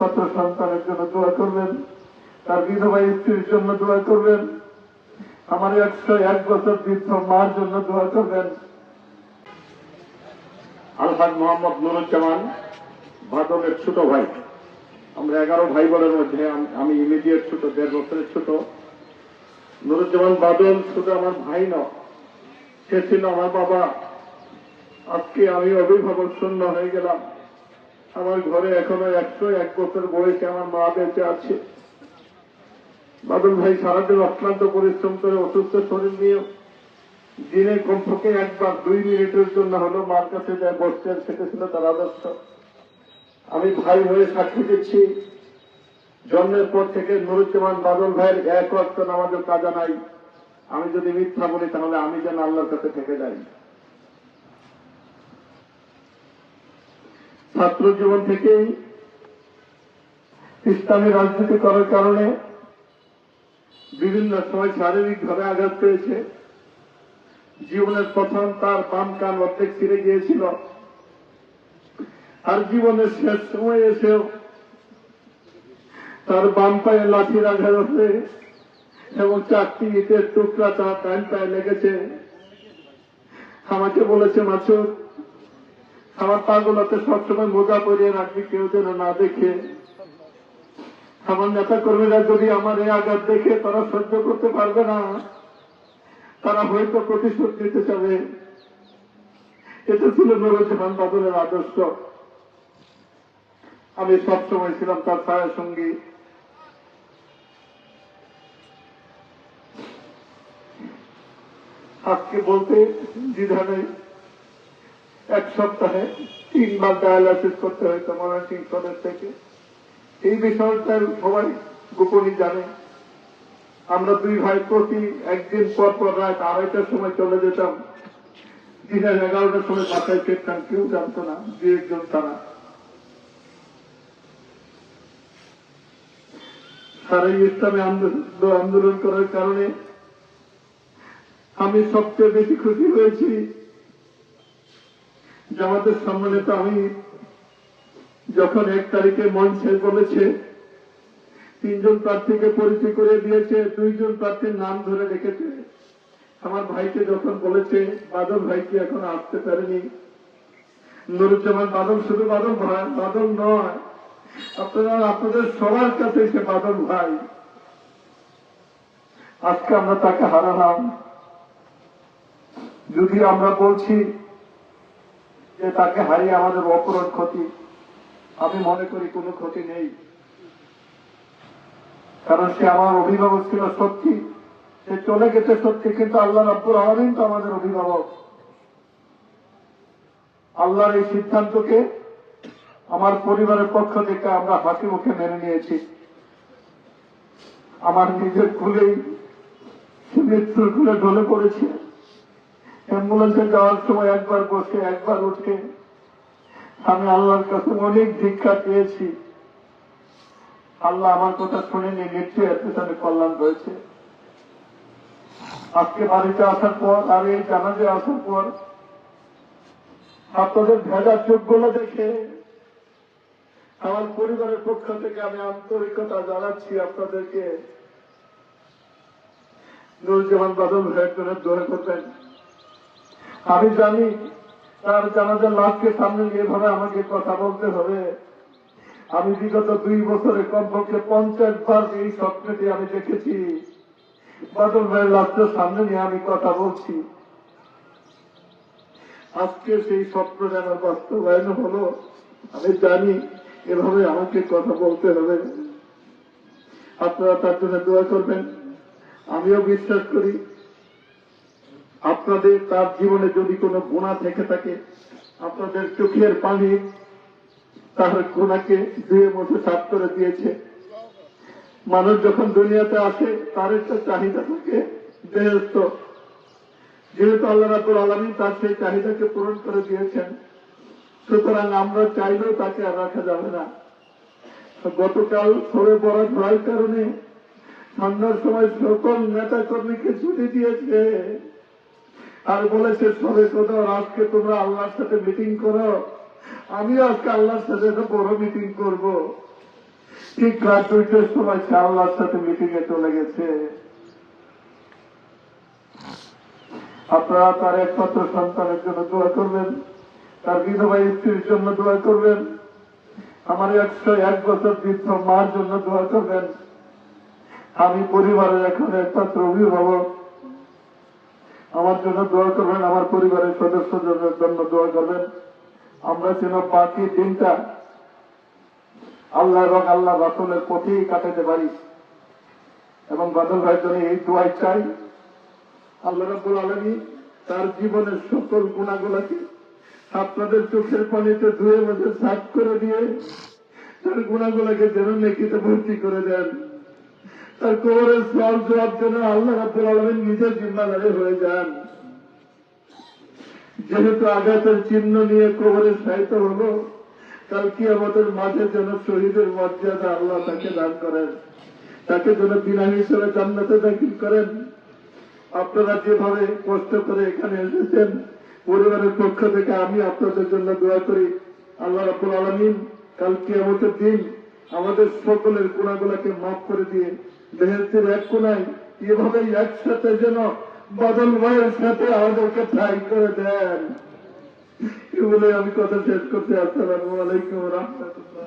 ছাত্র সন্তানের জন্য দোয়া করবেন, তার বিধবা স্ত্রীর জন্য দোয়া করবেন, আমার 101 বছর বৃদ্ধ মার জন্য দোয়া করবেন। আলহাজ মোহাম্মদ নুরুজ্জামান বাদলের ছোট ভাই। আমরা 11 ভাই বোনের মধ্যে আমি ইমিডিয়েট ছোট, 1.5 বছরের ছোট। নুরুজ্জামান বাদল শুধু আমার ভাই নয়, সে ছিল আমার বাবা। আজকে আমি অভিভাবক শূন্য হয়ে গেলাম। আমার ঘরে এখনো 101 বছর বয়সে আমার মা বেঁচে আছে। বাদল ভাই সারাদিন অক্লান্ত পরিশ্রম করে অসুস্থ শরীর নিয়ে দিনে কমপক্ষে একবার 2 মিনিটের জন্য হলো মার কাছে যায় বসতেন, সেটা ছিল তার আদর্শ। আমি ভাই হয়ে সাক্ষী দিচ্ছি, জন্মের পর থেকে নুরুজ্জামান বাদল ভাইয়ের 1 ওয়াক্ত নামাজের কাজা নাই। আমি যদি মিথ্যা বলি তাহলে আমি যেন আল্লাহর কাছে থেকে যাই। ছাত্র জীবন থেকেই ইসলামী রাজনীতি করার কারণে বিভিন্ন সময় শারীরিকভাবে আঘাত পেয়েছে। জীবনের প্রথম তার বাম কান অর্ধেক ছিঁড়ে গিয়েছিল, আর জীবনের শেষ সময় এসেও তার বাম পায়ে লাঠির আঘাত হচ্ছে এবং 4টি ইটের টুকরা তার ডান পায়ে লেগেছে। আমাকে বলেছে, মাসুদ, আমার পাগুলোতে সবসময় মোজা পরিয়ে রাখবি, কেউ যেন না দেখে। আমার নেতা কর্মীরা যদি আমার এই আঘাত দেখে তারা সহ্য করতে পারবে না, তারা হয়তো প্রতিশোধ নিতে চাবে। এটা ছিল নুরুজ্জামান বাদলের আদর্শ। আমি সবসময় ছিলাম তার ছায়া সঙ্গী। আজকে বলতে দ্বিধা নেই, 1 সপ্তাহে 3 বার ডায়ালাইসিস করতে হয়েছে ময়মনসিংহ থেকে। এই বিষয়টা সবাই গোপনই জানে। আমরা 2 ভাই প্রতি একদিন পর পর রাত 2:30টার সময় চলে যেতাম, দিনের 11টার সময় বাসায় ফিরতাম। কেউ জানতো না, 2-1 জন তারা। সারা ইসলামে আন্দোলন করার কারণে আমি সবচেয়ে বেশি খুশি হয়েছি জামাতের সম্মানিত আমি যখন 1 তারিখে মঞ্চে বলেছে 3 জন প্রার্থীকে পরিচয় করে দিয়েছে, 2 জন প্রার্থীর নাম ধরে রেখেছে। আমার ভাইকে যখন বলেছে বাদল ভাই কি এখন আসতে পারেনি, নুরুজ্জামান বাদল শুধু বাদল ভাই, বাদল নয়, আপনাদের সবার কাছে সে বাদল ভাই। আজকে আমরা তাকে হারালাম। যদি আমরা বলছি যে তাকে হারিয়ে আমাদের অপরাধ ক্ষতি, আমি মনে করি কোনো ক্ষতি নেই। কারণ সে আমার অভিভাবক ছিল সত্যি, সে চলে গেছে সত্যি, কিন্তু আল্লাহ রাব্বুল আলামিন তো আমাদের অভিভাবক। আল্লাহর এই সিদ্ধান্তকে আমার পরিবারের পক্ষ থেকে আমরা হাসি মুখে মেনে নিয়েছি। আমার নিজের কুলেই মৃত্যুর কুলে ঢলে পড়েছে। অ্যাম্বুলেন্সে যাওয়ার সময় একবার বসে একবার উঠে আমি আল্লাহর কাছে অনেক ভিক্ষা পেয়েছি। আল্লাহ আমার কথা শুনেনি, নিশ্চয়ই এর পেছনে কল্যাণ রয়েছে। আজকে বাড়িতে আসার পর আর এই জানাজে আসার পর আপনাদের ভেজার চোখগুলো দেখে আমার পরিবারের পক্ষ থেকে আমি আন্তরিকতা জানাচ্ছি আপনাদেরকে। নুরুজ্জামান বাদল ভাইয়ের জন্য দোয়া করবেন। আমি জানি তার জানাজার লাশকে সামনে নিয়ে এভাবে আমাকে কথা বলতে হবে। আমি বিগত 2 বছরে কমপক্ষে 50 বার এই স্বপ্নটি আমি দেখেছি, বাদল ভাইয়ের লাশকে সামনে নিয়ে আমি কথা বলছি। আজকে সেই স্বপ্ন যেন বাস্তবায়ন হলো। আমি জানি এভাবে আমাকে কথা বলতে হবে। আপনারা তার জন্য দোয়া করবেন। আমিও বিশ্বাস করি আপনাদের তার জীবনে যদি কোনো গুনাহ থেকে থাকে, আপনাদের চোখের পানি তার গুনাহকে ধুয়ে মুছে সাফ করে দিয়েছে। মানুষ যখন দুনিয়াতে আসে তার একটা চাহিদা থাকে বেহেশত, যেহেতু আল্লাহ রাব্বুল আলামিন তার সেই চাহিদাকে পূরণ করে দিয়েছেন, সুতরাং আমরা চাইলেও তাকে আর রাখা যাবে না। গতকাল সবে বরাত হওয়ার কারণে সন্ধ্যার সময় সকল নেতা কর্মীকে ছুটি দিয়েছে আর বলেছে সবে কোথাও আজকে তোমরা আল্লাহর সাথে মিটিং করো। আমিও আজকে আল্লাহর সাথে একটা বড় মিটিং করব। ঠিক রাত 2টার সময় সে আল্লাহর সাথে মিটিং এ চলে গেছে। আপনারা তার একমাত্র সন্তানের জন্য দোয়া করবেন, তার বিধবা স্ত্রীর জন্য দোয়া করবেন, আমার 101 বছর বৃদ্ধ মার জন্য দোয়া করবেন। আমি পরিবারের এখন একমাত্র অভিভাবক, আমার জন্য দোয়া করবেন, আমার পরিবারের সদস্যদের জন্য দোয়া করবেন। আমরা যেন বাকি দিনটা আল্লাহ এবং আল্লাহ রাসূলের পথেই কাটাতে পারি। এবং বাদল ভাইয়ের জন্য এই দোয়াই চাই, আল্লাহ রাব্বুল আলামিন তার জীবনের সকল গুণাগুলাকে আপনাদের চোখের পানিতে ধুয়ে মুছে সাফ করে দিয়ে তার গুণাগুলাকে যেন নেকিতে ভর্তি করে দেন। তার কবরের সওয়াল জবাব যেন আল্লাহ রাব্বুল আলামিন নিজের জিম্মাদারি হয়ে যান। যেহেতু আঘাতের চিহ্ন নিয়ে কবরে শায়িত হলো, কাল কিয়ামতের মাঠে যেন শহীদের মর্যাদা আল্লাহ তাকে দান করেন, তাকে যেন বিনা হিসেবে জান্নাতে দাখিল করেন। আপনারা যেভাবে কষ্ট করে এখানে এসেছেন, পরিবারের পক্ষ থেকে আমি আপনাদের জন্য দোয়া করি, আল্লাহ রাব্বুল আলামিন কাল কিয়ামতের দিন আমাদের সকলের গুনাহগুলোকে মাফ করে দিয়ে বেহেশতের এক কোনায় এভাবেই একসাথে যেন বাদল ভাইয়ের সাথে আমাদেরকে ঠাই করে দেন। এ বলে আমি কথা শেষ করতে। আসসালামু আলাইকুম ওয়া রাহমাতুল্লাহ।